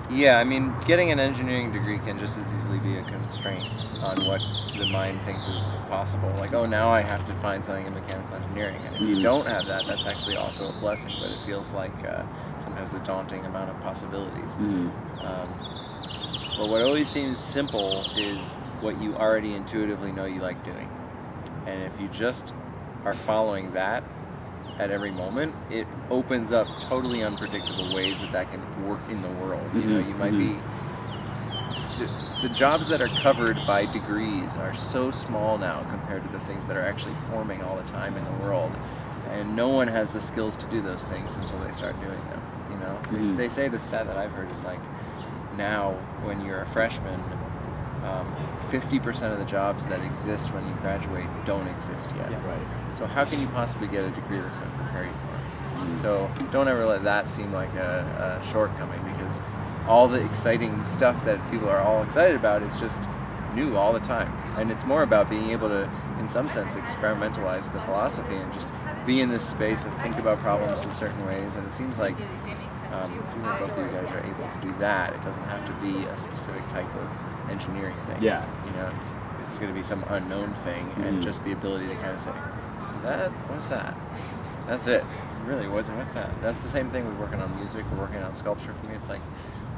Yeah, I mean, getting an engineering degree can just as easily be a constraint on what the mind thinks is possible. Like, oh, now I have to find something in mechanical engineering. And if you don't have that, that's actually also a blessing, but it feels like sometimes a daunting amount of possibilities. But what always seems simple is what you already intuitively know you like doing. And if you just are following that at every moment, it opens up totally unpredictable ways that can work in the world. You know, you might be... The jobs that are covered by degrees are so small now compared to the things that are actually forming all the time in the world. And no one has the skills to do those things until they start doing them, you know? They say the stat that I've heard is like, now when you're a freshman, 50% of the jobs that exist when you graduate don't exist yet. Yeah, right. So how can you possibly get a degree that's going to prepare you for it? So don't ever let that seem like a shortcoming, because all the exciting stuff that people are all excited about is just new all the time. And it's more about being able to, in some sense, experimentalize the philosophy and just be in this space and think about problems in certain ways. And it seems like both of you guys are able to do that. It doesn't have to be a specific type of engineering thing. Yeah. You know, it's going to be some unknown thing, and just the ability to kind of say, what's that? That's it. Really, what's that? That's the same thing with working on music or working on sculpture for me. It's like,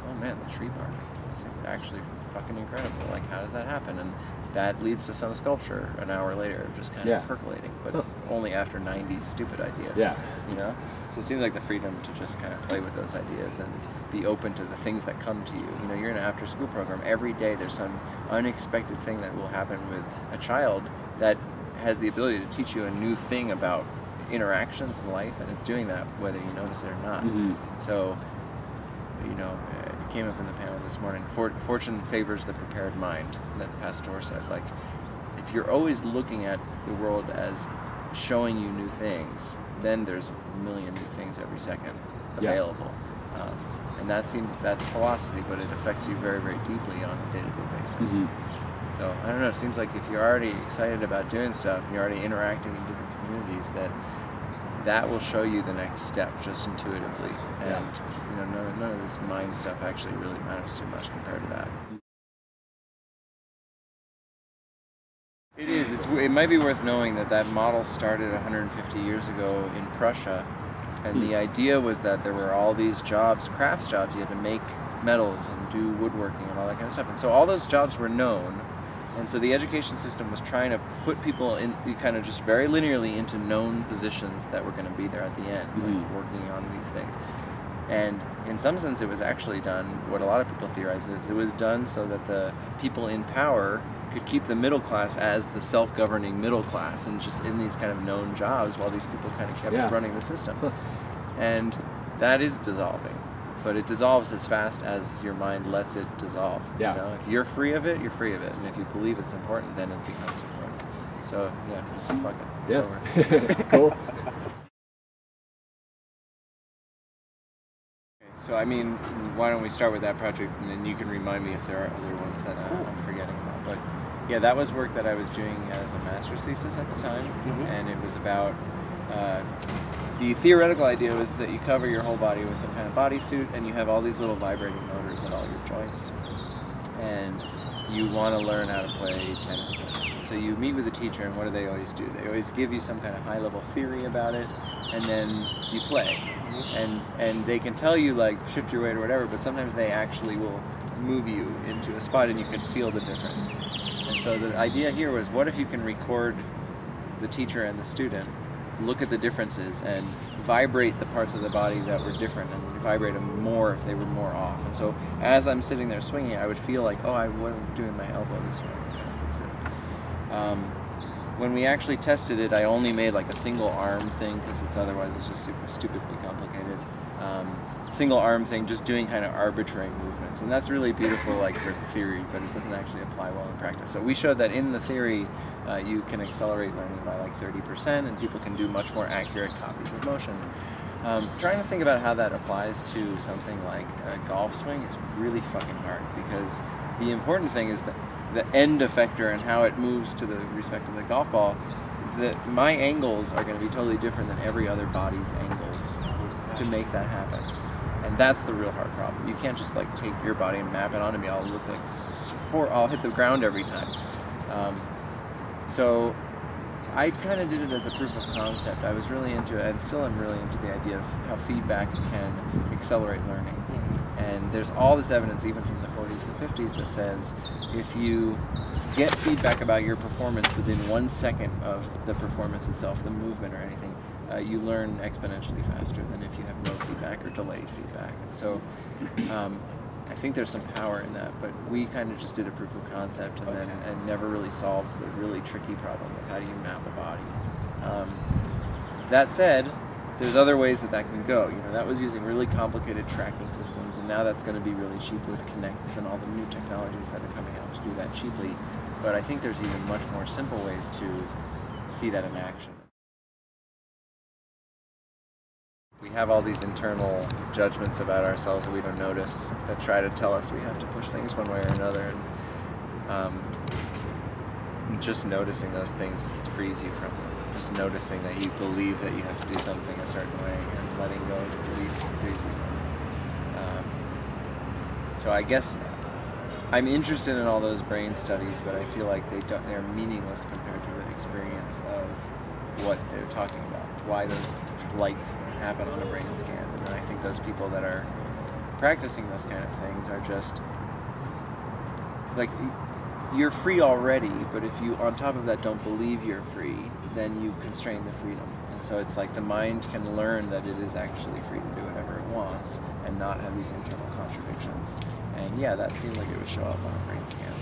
oh man, the tree bark. It's actually fucking incredible. Like, how does that happen? And that leads to some sculpture an hour later, just kind of percolating, but only after 90 stupid ideas. Yeah. You know? So it seems like the freedom to just kind of play with those ideas and be open to the things that come to you. You know, you're in an after-school program. Every day there's some unexpected thing that will happen with a child that has the ability to teach you a new thing about interactions in life, and it's doing that whether you notice it or not. So, you know, it came up in the panel this morning, fortune favors the prepared mind, that Pastor said. Like, if you're always looking at the world as showing you new things, then there's a million new things every second available. And that's philosophy, but it affects you very, very deeply on a day-to-day basis. So, I don't know, it seems like if you're already excited about doing stuff, and you're already interacting in different communities, that will show you the next step just intuitively. And you know, none of this mind stuff actually really matters too much compared to that. It is. It might be worth knowing that model started 150 years ago in Prussia, and the idea was that there were all these jobs, crafts jobs. You had to make metals and do woodworking and all that kind of stuff. And so all those jobs were known. And so the education system was trying to put people in kind of just very linearly into known positions that were going to be there at the end, like working on these things. And in some sense it was actually done, what a lot of people theorize is, it was done so that the people in power could keep the middle class as the self-governing middle class and just in these kind of known jobs while these people kind of kept running the system. And that is dissolving. But it dissolves as fast as your mind lets it dissolve. Yeah. You know, if you're free of it, you're free of it. And if you believe it's important, then it becomes important. So, yeah, just fuck it. It's over. Cool. So, I mean, why don't we start with that project, and then you can remind me if there are other ones that I'm forgetting about. But, yeah, that was work that I was doing as a master's thesis at the time. And it was about... the theoretical idea was that you cover your whole body with some kind of bodysuit, and you have all these little vibrating motors at all your joints, and you want to learn how to play tennis. So you meet with a teacher, and what do they always do? They always give you some kind of high-level theory about it, and then you play. And they can tell you, like, shift your weight or whatever, but sometimes they actually will move you into a spot, and you can feel the difference. And so the idea here was, what if you can record the teacher and the student, look at the differences and vibrate the parts of the body that were different and vibrate them more if they were more off. And so as I'm sitting there swinging, I would feel like, oh, I wasn't doing my elbow this way. I kind of fix it. When we actually tested it, I only made like a single arm thing because otherwise it's just super stupidly complicated. Single arm thing, just doing kind of arbitrary movements. And that's really beautiful, like, for theory, but it doesn't actually apply well in practice. So we showed that in the theory, you can accelerate learning by like 30%, and people can do much more accurate copies of motion. Trying to think about how that applies to something like a golf swing is really fucking hard, because the important thing is that the end effector and how it moves to the respect of the golf ball. My angles are going to be totally different than every other body's angles to make that happen. And that's the real hard problem. You can't just like take your body and map it onto me. I'll look like, I'll hit the ground every time. So I kind of did it as a proof of concept. I was really into it, and still am really into the idea of how feedback can accelerate learning. And there's all this evidence, even from the 40s and 50s, that says if you get feedback about your performance within 1 second of the performance itself, the movement or anything, you learn exponentially faster than if you have no feedback or delayed feedback. And so I think there's some power in that, but we kind of just did a proof of concept and never really solved the really tricky problem of how do you map a body. That said, there's other ways that can go. You know, that was using really complicated tracking systems, and now that's going to be really cheap with Connects and all the new technologies that are coming out to do that cheaply. But I think there's even much more simple ways to see that in action. We have all these internal judgments about ourselves that we don't notice that try to tell us we have to push things one way or another. And just noticing those things frees you from them. Just noticing that you believe that you have to do something a certain way and letting go of the belief frees you from it. So I guess I'm interested in all those brain studies, but I feel like they're meaningless compared to the experience of what they're talking about, why those lights happen on a brain scan. And I think those people that are practicing those kind of things are just like, you're free already, but if you on top of that don't believe you're free, then you constrain the freedom. And so it's like the mind can learn that it is actually free to do whatever it wants and not have these internal contradictions. And yeah, that seemed like it would show up on a brain scan,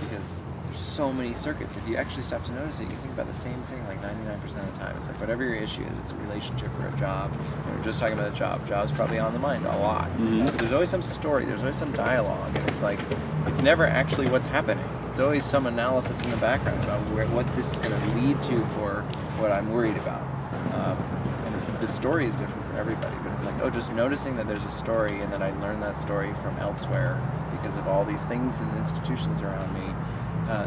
because there's so many circuits. If you actually stop to notice it, you think about the same thing like 99% of the time. It's like whatever your issue is, it's a relationship or a job. We were just talking about a job. Job's probably on the mind a lot. So there's always some story, there's always some dialogue, and it's like, it's never actually what's happening. It's always some analysis in the background about what this is going to lead to for what I'm worried about. And the story is different for everybody, but it's like, oh, just noticing that there's a story and that I learned that story from elsewhere because of all these things and institutions around me.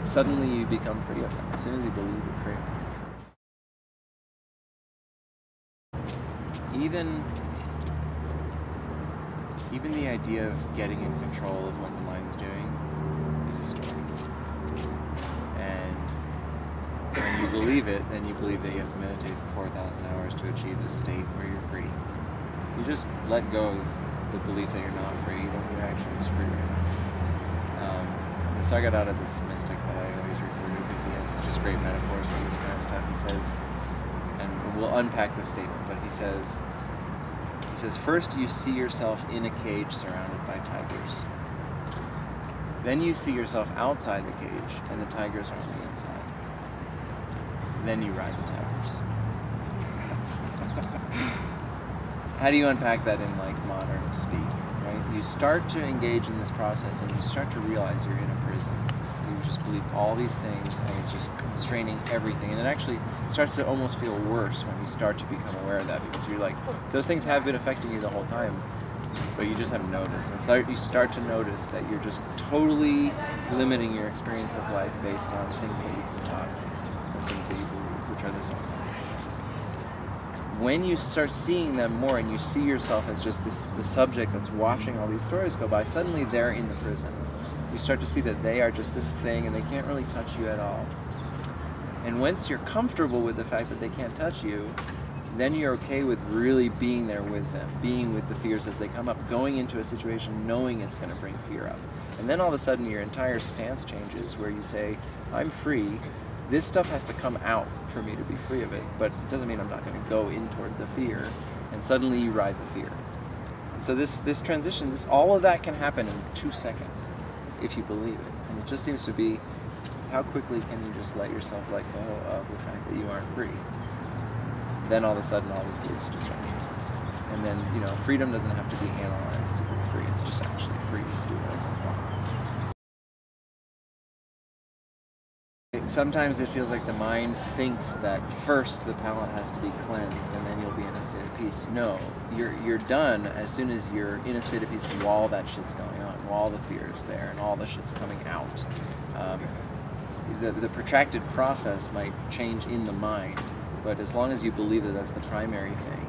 Suddenly you become free of them. As soon as you believe you're free. Even the idea of getting in control of what the mind's doing is a story. And when you believe it, then you believe that you have to meditate for 4,000 hours to achieve this state where you're free. You just let go of the belief that you're not free, then you're actually just free right now. And so I got out of this mystic that I always refer to because he has just great metaphors for this kind of stuff. He says, and we'll unpack this statement, but he says, first you see yourself in a cage surrounded by tigers. Then you see yourself outside the cage and the tigers are on the inside. Then you ride the tigers. How do you unpack that in like modern speak? Right? You start to engage in this process and you start to realize you're in a prison. You just believe all these things and it's just constraining everything. And it actually starts to almost feel worse when you start to become aware of that, because you're like, those things have been affecting you the whole time, but you just haven't noticed. And so you start to notice that you're just totally limiting your experience of life based on things that you've been taught, or things that you believe, which are the subconscious sense. When you start seeing them more and you see yourself as just the subject that's watching all these stories go by, suddenly they're in the prison. You start to see that they are just this thing and they can't really touch you at all. And once you're comfortable with the fact that they can't touch you, then you're okay with really being there with them, being with the fears as they come up, going into a situation knowing it's going to bring fear up. And then all of a sudden your entire stance changes where you say, I'm free. This stuff has to come out for me to be free of it, but it doesn't mean I'm not going to go in toward the fear. And suddenly you ride the fear. And so this transition, all of that can happen in 2 seconds if you believe it. And it just seems to be, how quickly can you just let yourself let go of the fact that you aren't free? Then all of a sudden all these beliefs just start meaningless. And then, you know, freedom doesn't have to be analyzed to be free. It's just actually free to do whatever you want. Sometimes it feels like the mind thinks that first the palate has to be cleansed and then you'll be in a state of peace. No, you're done as soon as you're in a state of peace while that shit's going on, while the fear is there and all the shit's coming out. The protracted process might change in the mind, but as long as you believe that that's the primary thing,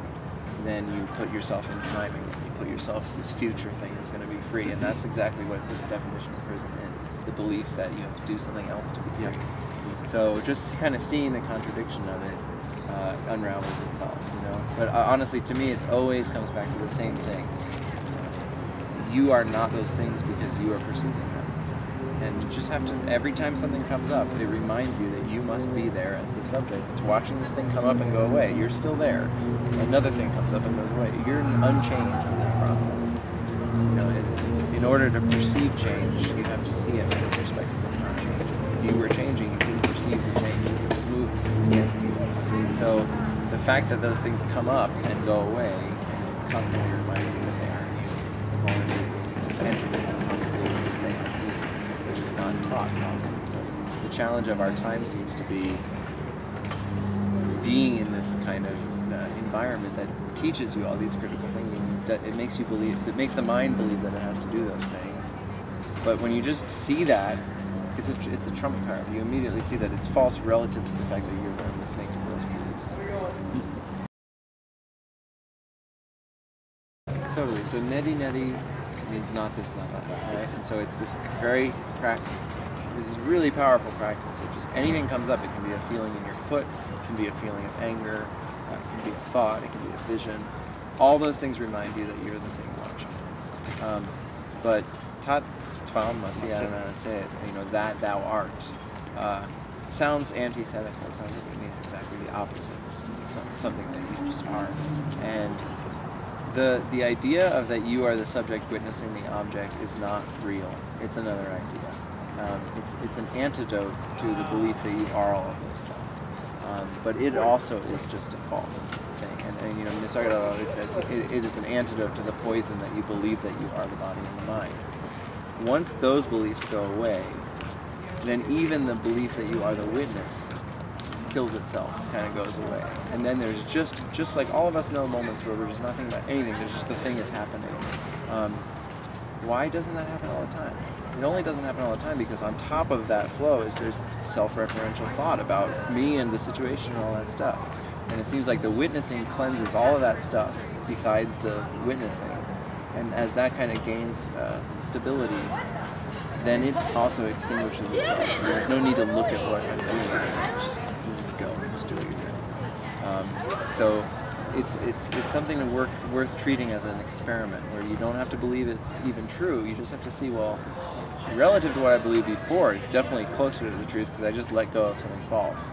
then you put yourself in timing. You put yourself, this future thing is going to be free, and that's exactly what the definition of prison is the belief that you have to do something else to be free. So just kind of seeing the contradiction of it unravels itself, you know. But honestly, to me, it always comes back to the same thing. You are not those things because you are perceiving them. And you just have to, every time something comes up, it reminds you that you must be there as the subject. It's watching this thing come up and go away. You're still there. Another thing comes up and goes away. You're unchanged in that process. You know, in order to perceive change, you have to see it from a perspective that's not changing. If you were changing, you couldn't perceive the change. It would move against you. So the fact that those things come up and go away constantly reminds you that they aren't you, as long as you enter the possibility that they are you. They're just not taught often. So the challenge of our time seems to be being in this kind of environment that teaches you all these critical things. That it makes you believe, it makes the mind believe that it has to do those things. But when you just see that, it's a trump card. You immediately see that it's false relative to the fact that you're listening to those beliefs. Totally. So neti neti means not this, not that, right? And so it's this very this really powerful practice. It just anything comes up. It can be a feeling in your foot. It can be a feeling of anger. It can be a thought. It can be a vision. All those things remind you that you're the thing watching. But tat tvam masi, I don't know how to say it. You know, that thou art sounds antithetical. It sounds like it means exactly the opposite. It's something that you just are. And the idea of that you are the subject witnessing the object is not real. It's another idea. It's an antidote to the belief that you are all of those things. But it also is just a false thing. And you know, Nisargadatta always says it is an antidote to the poison that you believe that you are the body and the mind. Once those beliefs go away, then even the belief that you are the witness kills itself, kind of goes away. And then there's just like all of us know moments where we're just not thinking about anything, there's just the thing is happening. Why doesn't that happen all the time? It only doesn't happen all the time because on top of that flow there's self-referential thought about me and the situation and all that stuff. And it seems like the witnessing cleanses all of that stuff besides the witnessing. And as that kind of gains stability, then it also extinguishes itself. There's no need to look at what I'm doing. You just go, just do what you're doing. So it's something worth treating as an experiment, where you don't have to believe it's even true. You just have to see, well, relative to what I believed before, it's definitely closer to the truth because I just let go of something false.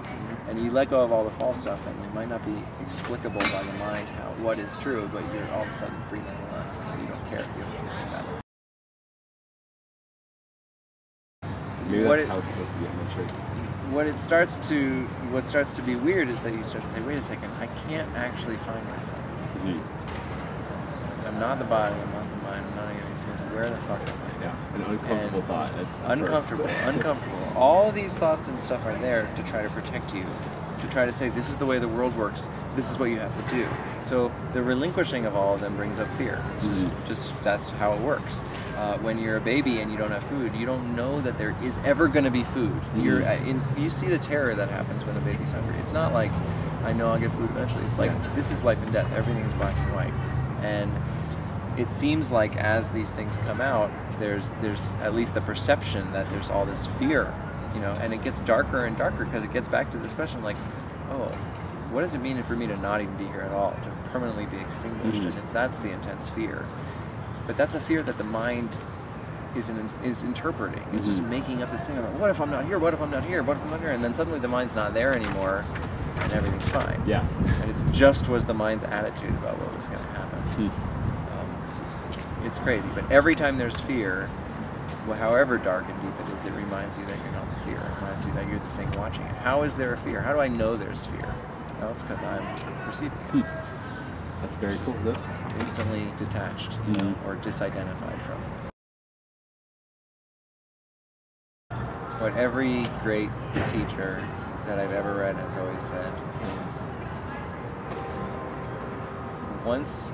And you let go of all the false stuff, and it might not be explicable by the mind what is true, but you're all of a sudden free nonetheless. You don't care if you don't feel like that. Maybe that's how it's supposed to be. I'm not sure. What starts to be weird is that you start to say, wait a second, I can't actually find myself. Mm-hmm. I'm not the body, I'm not the mind, I'm not any of these things. Where the fuck am I? Yeah, an uncomfortable thought. Uncomfortable. All of these thoughts and stuff are there to try to protect you, to try to say, this is the way the world works, this is what you have to do. So the relinquishing of all of them brings up fear. It's just that's how it works. When you're a baby and you don't have food, you don't know that there is ever going to be food. You see the terror that happens when the baby's hungry. It's not like, I know I'll get food eventually. It's like, this is life and death. Everything is black and white. And it seems like as these things come out, there's at least the perception that there's all this fear, you know, and it gets darker and darker because it gets back to this question like, oh, what does it mean for me to not even be here at all, to permanently be extinguished? And that's the intense fear. But that's a fear that the mind is interpreting. It's just making up this thing about, what if I'm not here? What if I'm not here? What if I'm not here? And then suddenly the mind's not there anymore, and everything's fine. Yeah. And it's just was the mind's attitude about what was going to happen. It's crazy, but every time there's fear, well, however dark and deep it is, it reminds you that you're not the fear. It reminds you that you're the thing watching it. How is there a fear? How do I know there's fear? Well, it's because I'm perceiving it. That's very cool. Instantly detached, you know, or disidentified from it. What every great teacher that I've ever read has always said is, once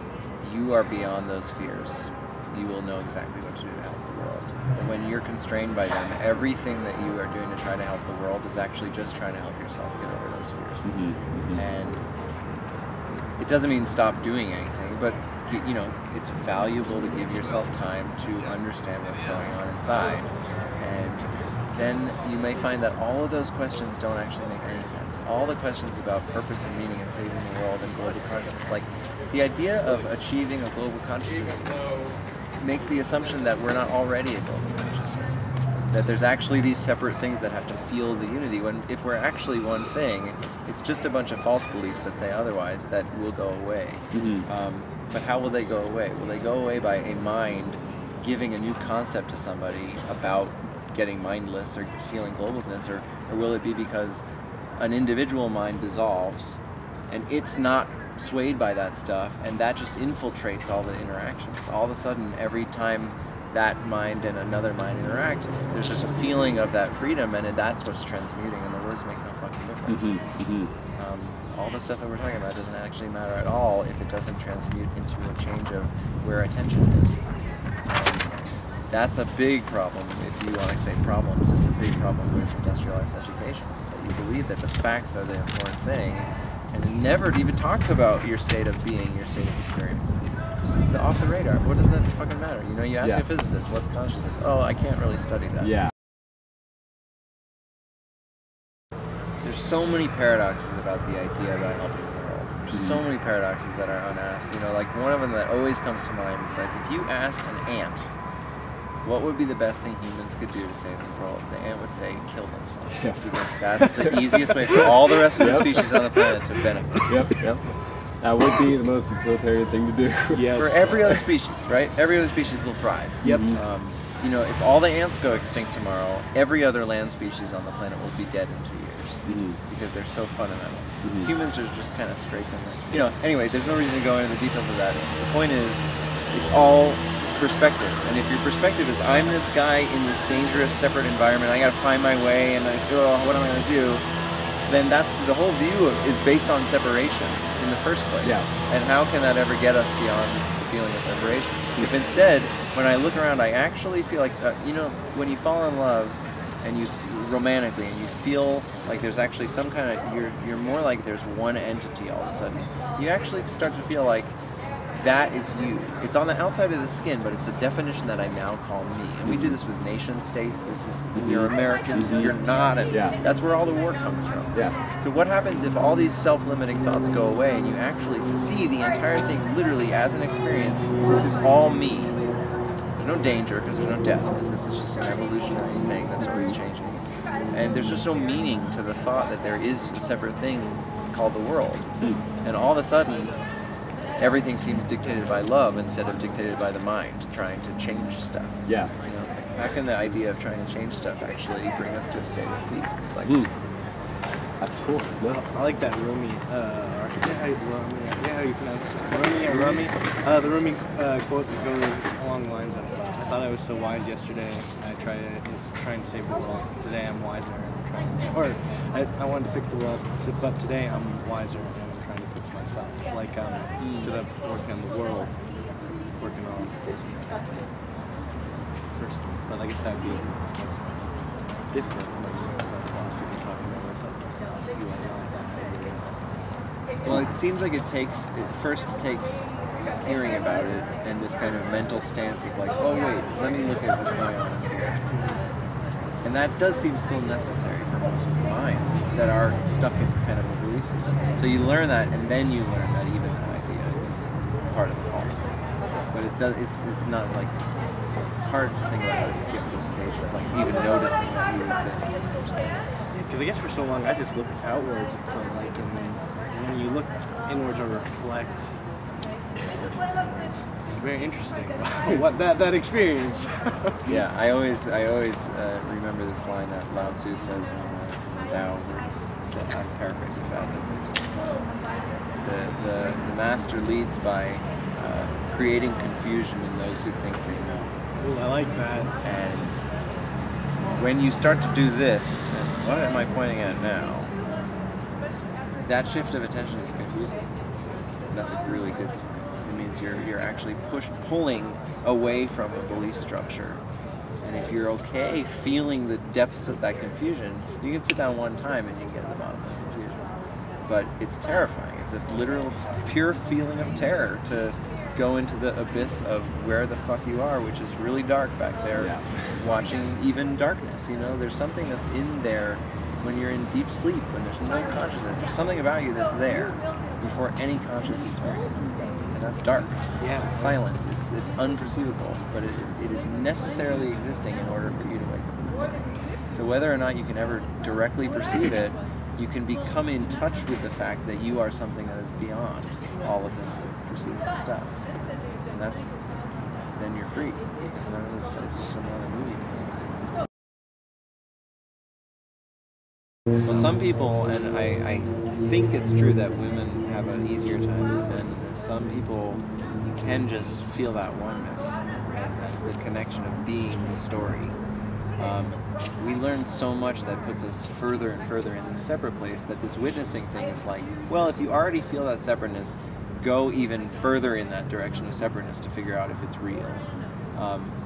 you are beyond those fears, you will know exactly what to do to help the world. But when you're constrained by them, everything that you are doing to try to help the world is actually just trying to help yourself get over those fears. And It doesn't mean stop doing anything, but you know, it's valuable to give yourself time to understand what's going on inside. And then you may find that all of those questions don't actually make any sense. All the questions about purpose and meaning and saving the world and global consciousness, like the idea of achieving a global consciousness makes the assumption that we're not already a global consciousness. That there's actually these separate things that have to feel the unity, when if we're actually one thing, it's just a bunch of false beliefs that say otherwise that will go away. But how will they go away? Will they go away by a mind giving a new concept to somebody about getting mindless or feeling globalness, or will it be because an individual mind dissolves and it's not swayed by that stuff, and that just infiltrates all the interactions? All of a sudden, every time that mind and another mind interact, there's just a feeling of that freedom, and that's what's transmuting, and the words make no fucking difference. All the stuff that we're talking about doesn't actually matter at all if it doesn't transmute into a change of where attention is. That's a big problem. If you want to say problems, it's a big problem with industrialized education. It's that you believe that the facts are the important thing, and it never even talks about your state of being, your state of experience. It's off the radar. What does that fucking matter? You know, you ask a physicist, what's consciousness? Oh, I can't really study that. Yeah. There's so many paradoxes about the idea about helping the world. There's so many paradoxes that are unasked. You know, like one of them that always comes to mind is like, if you asked an ant, what would be the best thing humans could do to save the world? The ant would say, kill themselves. Yeah. Because that's the easiest way for all the rest of the species on the planet to benefit. That would be the most utilitarian thing to do. Yes. For every other species, right? Every other species will thrive. You know, if all the ants go extinct tomorrow, every other land species on the planet will be dead in 2 years because they're so fundamental. Humans are just kind of scraping it. You know, anyway, there's no reason to go into the details of that. The point is, it's all perspective. And if your perspective is, I'm this guy in this dangerous, separate environment, I gotta find my way, and what am I gonna do? Then that's the whole view is based on separation in the first place. And how can that ever get us beyond the feeling of separation? If instead, when I look around, I actually feel like, you know, when you fall in love and you romantically and you feel like there's actually some kind of, you're more like there's one entity all of a sudden. You actually start to feel like that is you. It's on the outside of the skin, but it's a definition that I now call me. And we do this with nation states. This is, you're Americans, you're not. And that's where all the war comes from. So what happens if all these self-limiting thoughts go away and you actually see the entire thing literally as an experience? This is all me. There's no danger because there's no death, because this is just an evolutionary thing that's always changing. And there's just no meaning to the thought that there is a separate thing called the world. And all of a sudden, everything seems dictated by love instead of dictated by the mind trying to change stuff. You know, it's like, how can the idea of trying to change stuff actually bring us to a state of peace? It's like, that's cool. Well, I like that Rumi, I forget how you pronounce it. The Rumi quote that goes along the lines of, I thought I was so wise yesterday, I was trying to save the world. Today I'm wiser, I wanted to fix the world, but today I'm wiser. Like, instead of working on the world, working on person. But I guess that would be different from what lost people talking about. well, it seems like it first takes hearing about it and this kind of mental stance of like, oh wait, let me look at what's going on here. And that does seem still necessary for most minds that are stuck in kind of a belief system. So you learn that, and then you learn that even that idea is part of the falsehood. But it's not like, it's hard to think about how to skip the stage of like even noticing that you exist in the first place. Because I guess for so long I just looked outwards and felt like, and then when you look inwards or reflect, it's very interesting. What that experience. I always remember this line that Lao Tzu says in the Tao, where I'm paraphrasing that, the master leads by creating confusion in those who think they know. Ooh, I like that. And when you start to do this, and what am I pointing at now? That shift of attention is confusing. And that's a really good sign. It means you're actually pulling away from a belief structure. And if you're okay feeling the depths of that confusion, you can sit down one time and you get to the bottom of the confusion. But it's terrifying. It's a literal, pure feeling of terror to go into the abyss of where the fuck you are, which is really dark back there, watching even darkness. You know, there's something that's in there when you're in deep sleep, when there's no consciousness. There's something about you that's there before any conscious experience, and that's dark. Yeah, it's silent. It's unperceivable, but it is necessarily existing in order for you to wake up. So whether or not you can ever directly perceive it, you can become in touch with the fact that you are something that is beyond all of this perceivable stuff. And then you're free. It's just another movie. Well, some people, and I think it's true that women have an easier time than men. Some people can just feel that oneness and the connection of being the story. We learn so much that puts us further and further in this separate place that this witnessing thing is like, well, if you already feel that separateness, go even further in that direction of separateness to figure out if it's real.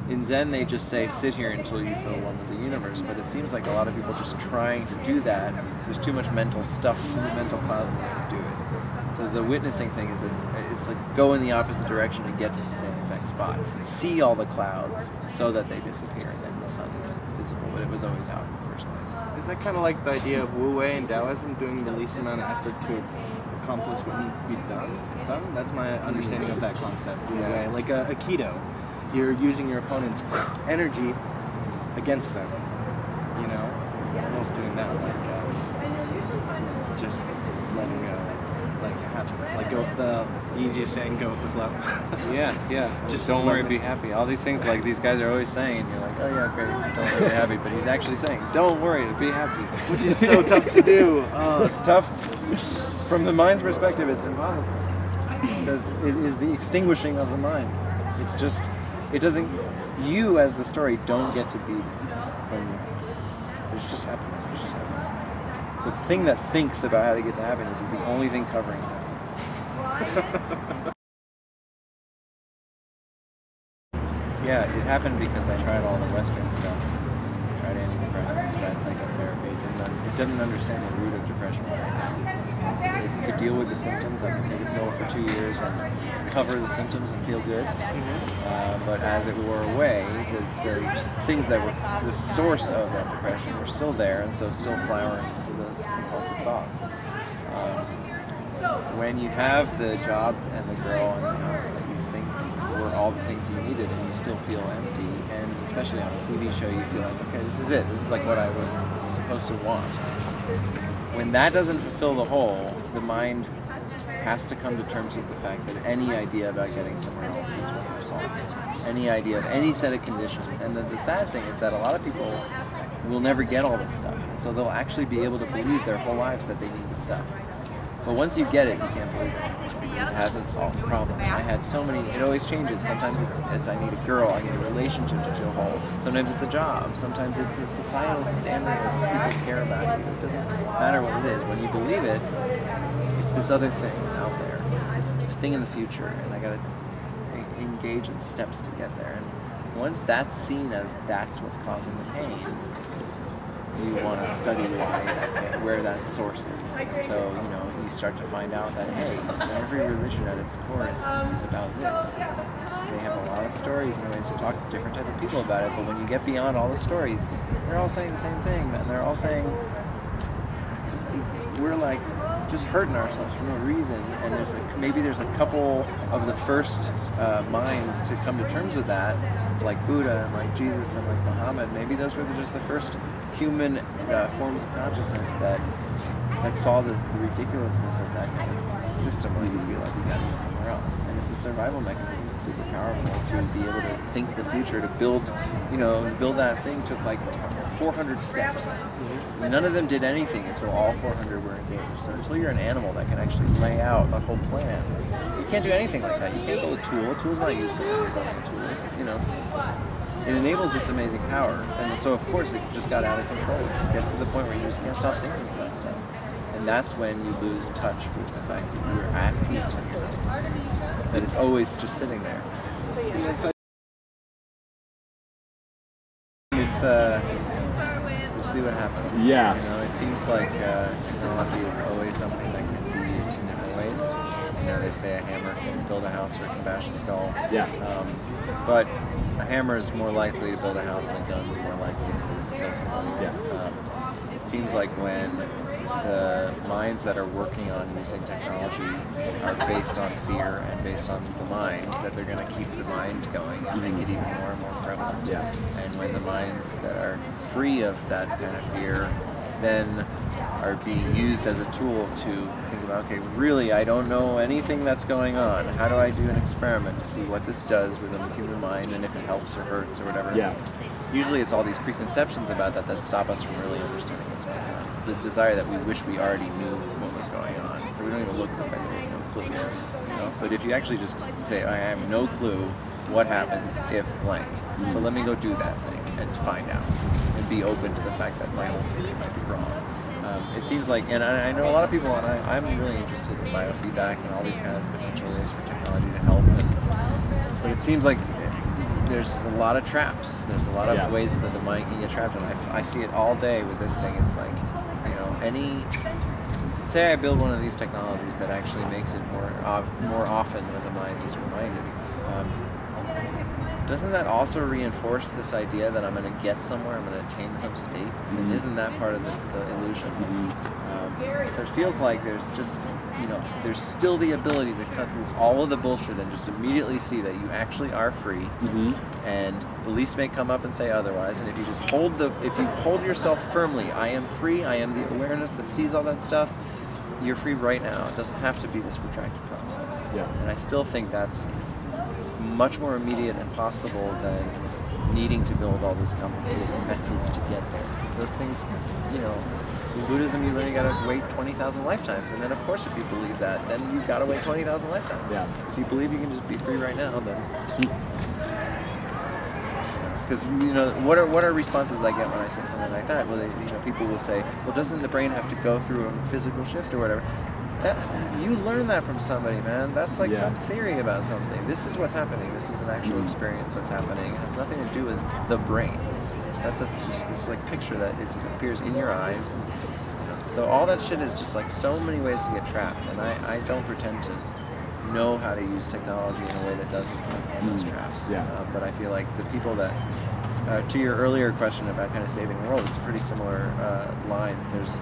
In Zen, they just say, sit here until you feel one with the universe, but it seems like a lot of people just trying to do that, there's too much mental stuff, mental clouds in there to do it. So the witnessing thing is, it's like go in the opposite direction and get to the same exact spot. See all the clouds so that they disappear and then the sun is visible, but it was always out in the first place. Is that kind of like the idea of Wu Wei and Taoism, doing the least amount of effort to accomplish what needs to be done? That's my understanding of that concept. Wu Wei, like a Aikido. You're using your opponent's energy against them, you know? Almost doing that, like just letting go, like go with the easiest saying, go with the flow. yeah. Just don't worry, be happy. All these things like these guys are always saying, you're like, oh yeah, great, don't worry, be happy. But he's actually saying, don't worry, be happy. Which is so tough to do. It's tough. From the mind's perspective, it's impossible. Because it is the extinguishing of the mind. It's just, it doesn't, you as the story don't get to be when there's just happiness, there's just happiness. The thing that thinks about how to get to happiness is the only thing covering happiness. Yeah, it happened because I tried all the Western stuff. I tried antidepressants, tried psychotherapy. It didn't understand the root of depression. It could deal with the symptoms. I could take a pill for 2 years and cover the symptoms and feel good. But as it wore away, the things that were the source of that depression were still there, and so still flowering into those compulsive thoughts. When you have the job and the girl and the house that you think were all the things you needed, and you still feel empty, and especially on a TV show, you feel like, okay, this is it. This is like what I was supposed to want. When that doesn't fulfill the whole, the mind has to come to terms with the fact that any idea about getting somewhere else is false. Any idea of any set of conditions. And the sad thing is that a lot of people will never get all this stuff. And so they'll actually be able to believe their whole lives that they need the stuff. But once you get it, you can't believe it. It hasn't solved the problem. I had so many, it always changes. Sometimes it's I need a girl, I need a relationship to feel whole. Sometimes it's a job. Sometimes it's a societal standard that people care about you. It doesn't matter what it is. When you believe it, it's this other thing that's out there. It's this thing in the future, and I gotta engage in steps to get there. And once that's seen as that's what's causing the pain, you want to study where that source is. And so, you know, you start to find out that, hey, every religion at its core is about this. They have a lot of stories and ways to talk to different type of people about it, but when you get beyond all the stories, they're all saying the same thing, and they're all saying, we're like just hurting ourselves for no reason, and maybe there's a couple of the first minds to come to terms with that, like Buddha and like Jesus and like Muhammad. Maybe those were just the first human forms of consciousness that saw the ridiculousness of that kind of system where you feel like you got to get somewhere else. And it's a survival mechanism. It's super powerful to be able to think the future, to build that thing took like 400 steps. None of them did anything until all 400 were engaged. So until you're an animal that can actually lay out a whole plan, you can't do anything like that. You can't build a tool. A tool's not useful when you're building a tool. You know, it enables this amazing power. And so of course it just got out of control. It just gets to the point where you just can't stop thinking about stuff. And that's when you lose touch with the fact that you're at peace with it. That it's always just sitting there. It's we'll see what happens. Yeah. You know, it seems like technology is always something that can be used in different ways. You know, they say a hammer can build a house or it can bash a skull. Yeah. But a hammer is more likely to build a house, and a gun's more likely to kill somebody. Yeah. It seems like when the minds that are working on using technology are based on fear and based on the mind, that they're going to keep the mind going and make it even more and more prevalent. Yeah. And when the minds that are free of that kind of fear then are being used as a tool to think about, okay, really, I don't know anything that's going on. How do I do an experiment to see what this does within the human mind and if it helps or hurts or whatever? Yeah. Usually it's all these preconceptions about that that stop us from really understanding what's going on. It's the desire that we wish we already knew what was going on. So we don't even look at the fact that we have no clue. You know? But if you actually just say, I have no clue what happens if blank. So let me go do that thing and find out. And be open to the fact that my whole theory might be wrong. It seems like, and I know a lot of people, and I'm really interested in biofeedback and all these kind of potential ways for technology to help. But it seems like there's a lot of traps. There's a lot of ways that the mind can get trapped, and I see it all day with this thing. It's like, you know, say I build one of these technologies that actually makes it more often when the mind is reminded. Doesn't that also reinforce this idea that I'm going to get somewhere, I'm going to attain some state? And isn't that part of the illusion? So it feels like there's just, you know, there's still the ability to cut through all of the bullshit and just immediately see that you actually are free. And beliefs may come up and say otherwise. And if you just hold yourself firmly, I am free, I am the awareness that sees all that stuff, you're free right now. It doesn't have to be this protracted process. And I still think that's much more immediate and possible than needing to build all these complicated methods to get there. Because those things, you know, in Buddhism you literally gotta wait 20,000 lifetimes, and then of course if you believe that, then you've gotta wait 20,000 lifetimes. If you believe you can just be free right now, then... Because, you know, what are responses I get when I say something like that? Well, you know, people will say, well, doesn't the brain have to go through a physical shift or whatever? You learn that from somebody, man. That's like some theory about something. This is what's happening. This is an actual experience that's happening. It has nothing to do with the brain. That's just this like picture that appears in your eyes. So all that shit is just like so many ways to get trapped. And I don't pretend to know how to use technology in a way that doesn't have those traps. But I feel like the people that, to your earlier question about kind of saving the world, it's pretty similar lines. There's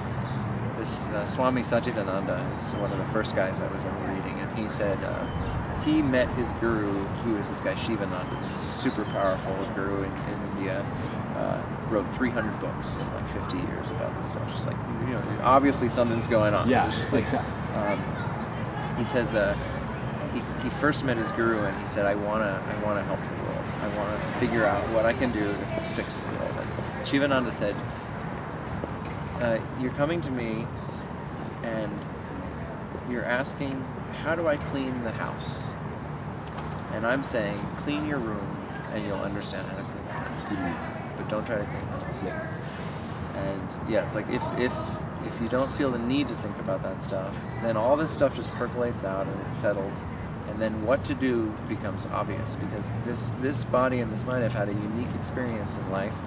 this Swami Satchidananda is one of the first guys I was ever reading, and he said he met his guru, who is this guy Shivananda, this super powerful guru in India, wrote 300 books in like 50 years about this stuff. Just like, you know, obviously something's going on. It's just like, he says he first met his guru and he said, I wanna help the world. I wanna figure out what I can do to fix the world. And Shivananda said, you're coming to me and you're asking, how do I clean the house? And I'm saying, clean your room and you'll understand how to clean the house. But don't try to clean the house. And yeah, it's like if you don't feel the need to think about that stuff, then all this stuff just percolates out and it's settled. And then what to do becomes obvious, because this body and this mind have had a unique experience in life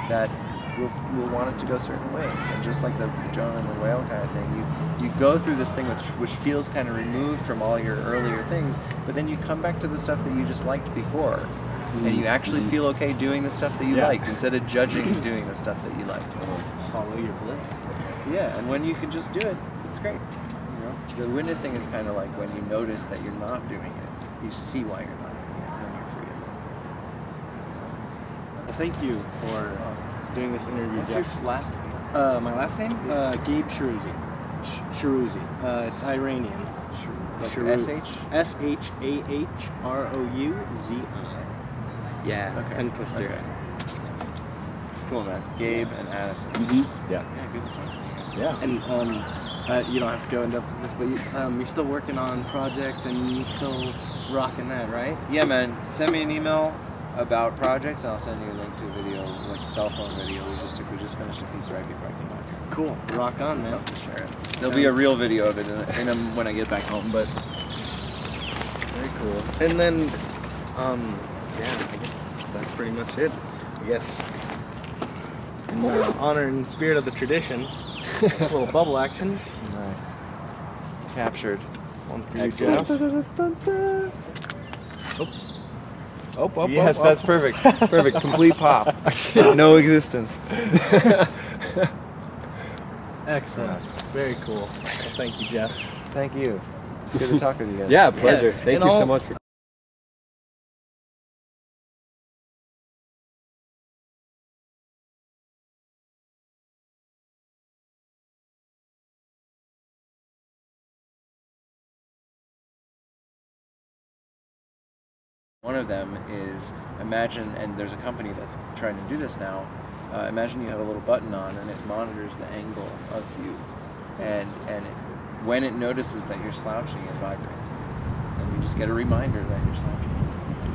that will want it to go certain ways. And just like the Jonah and the whale kind of thing, you go through this thing which feels kind of removed from all your earlier things, but then you come back to the stuff that you just liked before. And you actually feel okay doing the stuff that you liked instead of judging doing the stuff that you liked. Follow your bliss. Yeah, and when you can just do it, it's great. You know, the witnessing is kind of like when you notice that you're not doing it, you see why you're not doing it, and then you're free of it. Well, thank you for doing this interview. What's your last name? My last name? Gabe Sharouzi. Sharouzi. It's Iranian. Like S-H? S-H-A-H-R-O-U-Z-I. Yeah, Okay. tongue twister. Okay. Cool, man. Gabe and Addison. Yeah, good to talk to you guys. yeah. And you don't have to go into this, but you're still working on projects and you're still rocking that, right? Yeah, man. Send me an email about projects, and I'll send you a link to a video, like a cell phone video we just finished a piece right before I came back. Cool. Rock on, man. I'll share it. There'll be a real video of it when I get back home, but Very cool. And then, yeah, I guess that's pretty much it. I guess in honor and spirit of the tradition, a little bubble action. nice. Captured. One for you, Jeff. Oh, yes, that's perfect. Perfect. Complete pop. No existence. Excellent. Very cool. Well, thank you, Jeff. Thank you. It's good to talk with you guys. Yeah, pleasure. Thank you so much for One of them is imagine, and there's a company that's trying to do this now. Imagine you have a little button on, and it monitors the angle of you, and when it notices that you're slouching, it vibrates, and you just get a reminder that you're slouching.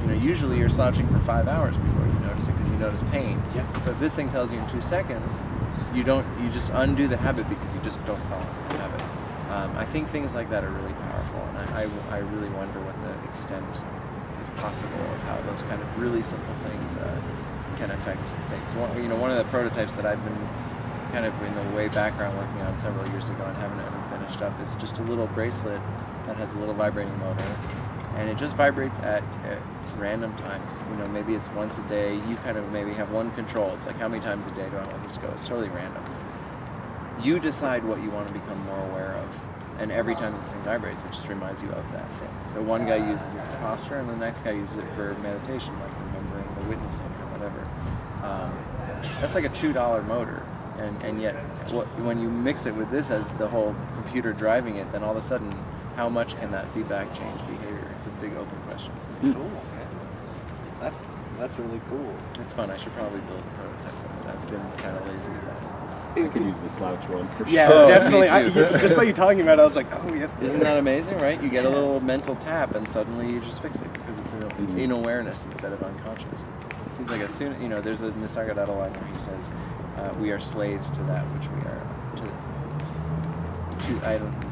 You know, usually you're slouching for 5 hours before you notice it because you notice pain. Yep. So if this thing tells you in 2 seconds, you just undo the habit because you just don't follow the habit. I think things like that are really powerful, and I really wonder what the extent is possible of how those kind of really simple things can affect things. One of the prototypes that I've been kind of in the way background working on several years ago and haven't ever finished up is just a little bracelet that has a little vibrating motor, and it just vibrates at random times. You know, maybe it's once a day. You kind of maybe have one control. It's like, how many times a day do I want this to go? It's totally random. You decide what you want to become more aware of. And every time this thing vibrates, it just reminds you of that thing. So one guy uses it for posture, and the next guy uses it for meditation, like remembering the witnessing or whatever. That's like a $2 motor, and yet when you mix it with this as the whole computer driving it, then all of a sudden, how much can that feedback change behavior? It's a big open question. Cool, man. That's really cool. It's fun. I should probably build a prototype of it. I've been kind of lazy at that. I could use the slouch one for yeah, sure. definitely. Me too. Just by you talking about it, I was like, oh, yeah. Isn't that amazing, right? You get a little mental tap, and suddenly you just fix it because it's in awareness instead of unconscious. It seems like as soon, there's a Nisargadatta line where he says, "We are slaves to that which we are."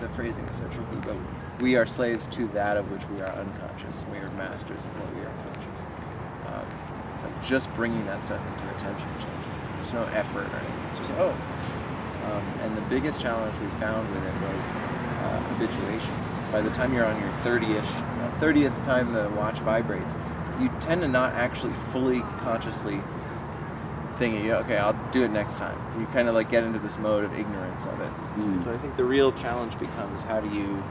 The phrasing is so tricky, but we are slaves to that of which we are unconscious. We are masters of what we are conscious. It's like just bringing that stuff into attention changes it. There's no effort or anything. It's just, and the biggest challenge we found with it was habituation. By the time you're on your 30th time the watch vibrates, you tend to not actually fully consciously think, okay, I'll do it next time. You kind of like get into this mode of ignorance of it. So I think the real challenge becomes how do you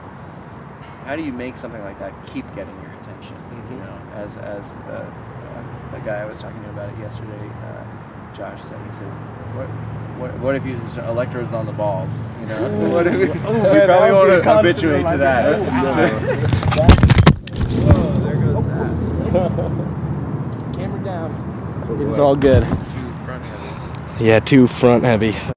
make something like that keep getting your attention? You know, as the guy I was talking to about it yesterday, Josh said, he said, what if you use electrodes on the balls? You know, what if we probably want to habituate to that. Whoa, there goes that. Camera down. It was all good. Too front heavy. Yeah, too front heavy.